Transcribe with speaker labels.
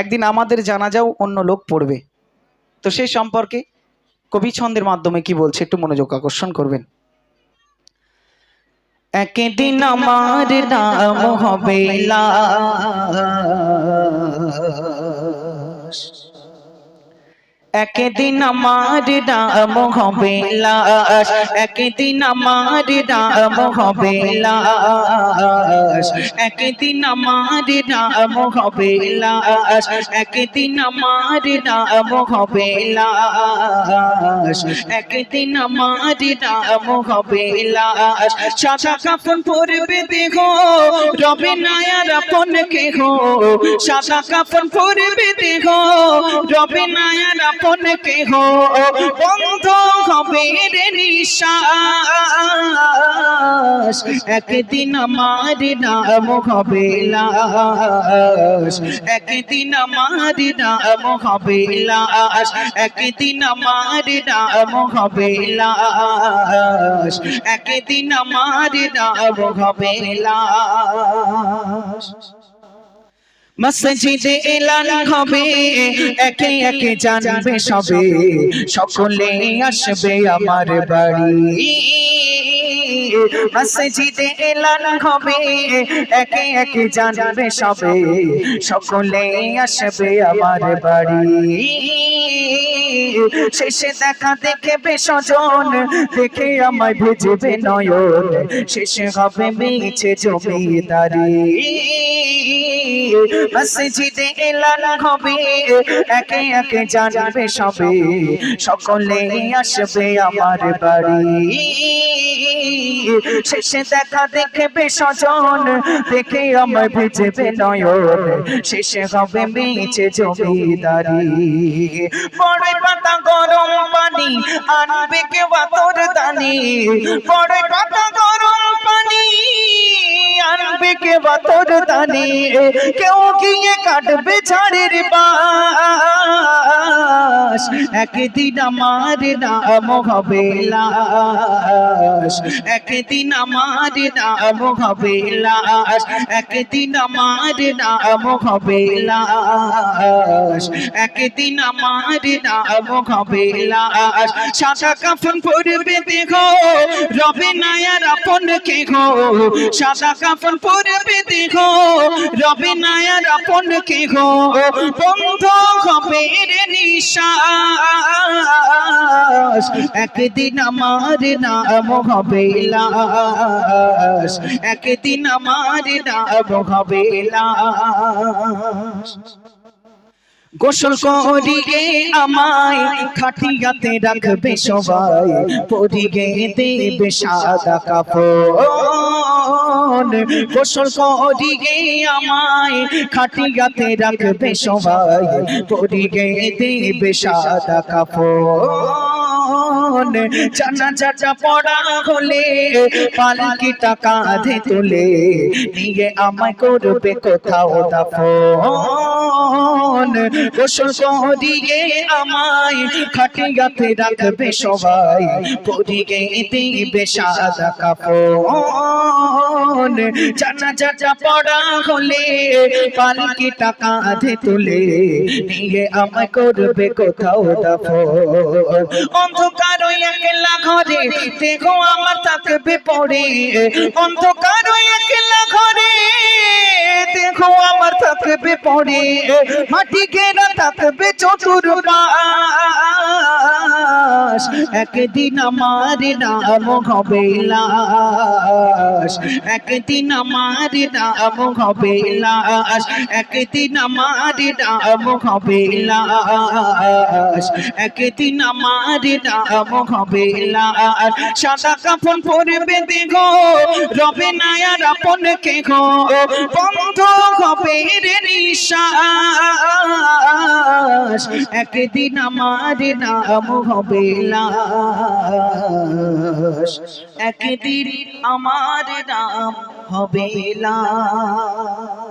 Speaker 1: একদিন আমাদের জানাজাও অন্য লোক পড়বে। তো সেই সম্পর্কে কবি ছন্দের মাধ্যমে কি বলছে একটু মনোযোগ আকর্ষণ করবেন। একদিন আমার নাম হবে লাশ, একদিন আমার নাম হবে লাশ, একদিন আমার নাম হবে লাশ, একদিন আমার নাম হবে লাশ, একদিন আমার নাম হবে লাশ, একদিন আমার নাম হবে লাশ। সাদা কাফন পরবে দেহ রবে না আর আপন কেহ, সাদা কাফন পরবে দেহ রবে না আর আপন কেহ, বন্ধ হবে রে নিঃশ্বাস, একদিন আমার নাম হবে লাশ, একদিন আমার নাম হবে লাশ, একদিন আমার নাম হবে লাশ, একদিন আমার নাম হবে লাশ। মসজিদে এলান হবে, একে একে জানবে সবে, সকলে আসবে আমার বাড়ি। মসজিদে এলান হবে, একে একে জানবে সবে, সকলে আসবে আমার বাড়ি। শেষে দেখা দেখবে স্বজন, দেখে আমায় বুঝবে নয়ন, শেষে হবে মিছে জমিদারি। মসজিদে এলান হবে, একে একে জানবে সবে, সকলে আসবে আমার বাড়ি। শেষে দেখা দেখবে স্বজন, দেখে আমায় বুঝবে নয়ন, শেষে হবে মিছে জমিদারি। বড় পাতা গরম পানি আনবে কেউ তোর দানি, বড় পাতা গরম পানি আনবে কেউ তোর দানি, কেউ গিয়ে কাটবে ঝাড়ের বাস, একদিন আমার নাম হবে লাশ, একদিন আমার নাম হবে লাশ, একদিন আমার নাম হবে লাশ, একদিন আমার নাম হবে লাশ। সাদা কাফন পরবে দেহ রবে না আর আপন কেহ, সাদা কাফন পরবে দেহ রবে না আর আপন কেহ, বন্ধ হবে রে নিঃশ্বাস, একদিন আমার নাম হবে লাশ, একদিন আমার নাম হবে লাশ। গোসল করিয়ে আমায় খাটিয়াতে রাখবে সবাই, পরিয়ে দেবে সাদা কাফন। গোসল করিয়ে আমায় খাটিয়াতে রাখবে সবাই, পরিয়ে দেবে সাদা কাফন। জানাজা পড়া হলে পালকিটা কাঁধে তুলে নিয়ে আমায় করবে কোথাও দাফন। গোসল করিয়ে আমায় খাটিয়াতে রাখবে সবাই, পরিয়ে দিবে সাদা কাফন। জানাজা পড়া হলে পালকিটা কাঁধে তুলে নিয়ে আমায় করবে কোথাও দাফন। অন্ধকার একলা ঘরে দেখো আমার থাকবে পড়ে, অন্ধকার একলা ঘরে দেখো আমার থাকবে পড়ে, মাটি ঘেরা থাকবে চতুর্পাশ, একদিন আমার নাম হবে লাশ, একদিন আমার নাম হবে লাশ, একদিন আমার নাম হবে লাশ, একদিন আমার নাম হবে লাশ। সাদা কাফন পরবে দেহ রবে না আর আপন কেহ, বন্ধ হবে রে নিঃশ্বাস, একদিন আমার নাম হবে লাশ, একদিন আমার নাম হবে লাশ।